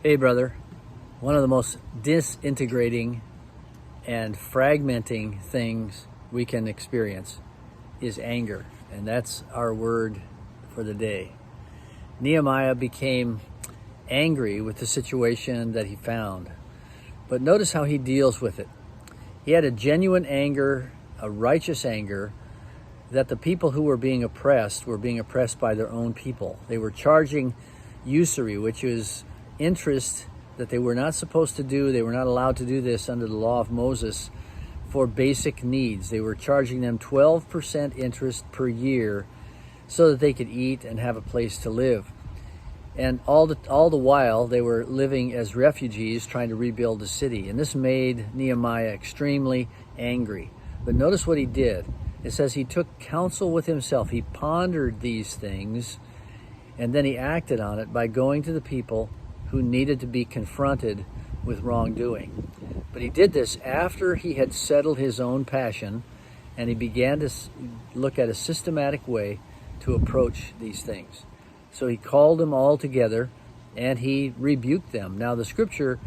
Hey, brother. One of the most disintegrating and fragmenting things we can experience is anger, and that's our word for the day. Nehemiah became angry with the situation that he found, but notice how he deals with it. He had a genuine anger, a righteous anger, that the people who were being oppressed by their own people. They were charging usury, which is interest that they were not supposed to do. They were not allowed to do this under the law of Moses for basic needs. They were charging them 12% interest per year so that they could eat and have a place to live. And all the while, they were living as refugees trying to rebuild the city. And this made Nehemiah extremely angry. But notice what he did. It says he took counsel with himself. He pondered these things, and then he acted on it by going to the people who needed to be confronted with wrongdoing. But he did this after he had settled his own passion, and he began to look at a systematic way to approach these things. So he called them all together, and he rebuked them. Now, the scripture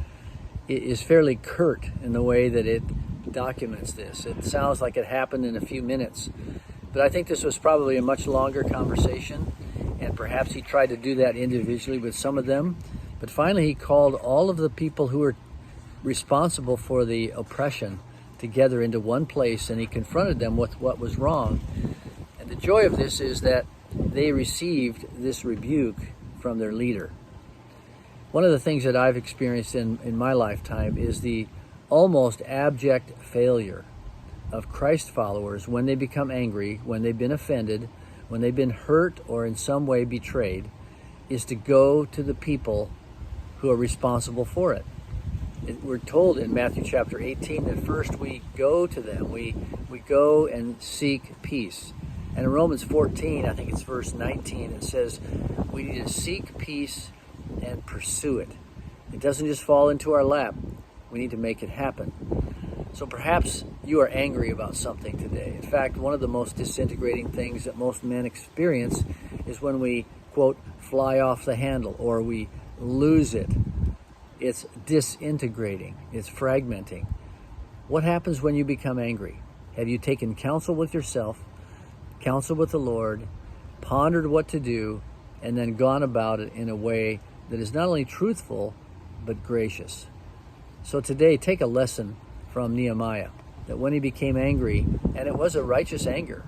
is fairly curt in the way that it documents this. It sounds like it happened in a few minutes, but I think this was probably a much longer conversation, and perhaps he tried to do that individually with some of them. But finally, he called all of the people who were responsible for the oppression together into one place, and he confronted them with what was wrong. And the joy of this is that they received this rebuke from their leader. One of the things that I've experienced in my lifetime is the almost abject failure of Christ followers when they become angry, when they've been offended, when they've been hurt or in some way betrayed, is to go to the people who are responsible for it. We're told in Matthew chapter 18 that first we go to them, we go and seek peace. And in Romans 14, I think it's verse 19, it says we need to seek peace and pursue it. It doesn't just fall into our lap. We need to make it happen. So perhaps you are angry about something today. In fact, one of the most disintegrating things that most men experience is when we, quote, fly off the handle or we lose it. It's disintegrating. It's fragmenting. What happens when you become angry? Have you taken counsel with yourself, counsel with the Lord, pondered what to do, and then gone about it in a way that is not only truthful, but gracious? So today, take a lesson from Nehemiah, that when he became angry, and it was a righteous anger,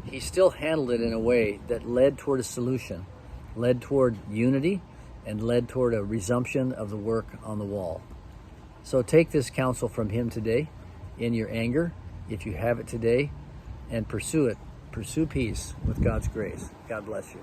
he still handled it in a way that led toward a solution, led toward unity, and led toward a resumption of the work on the wall. So take this counsel from him today in your anger, if you have it today, and pursue it. Pursue peace with God's grace. God bless you.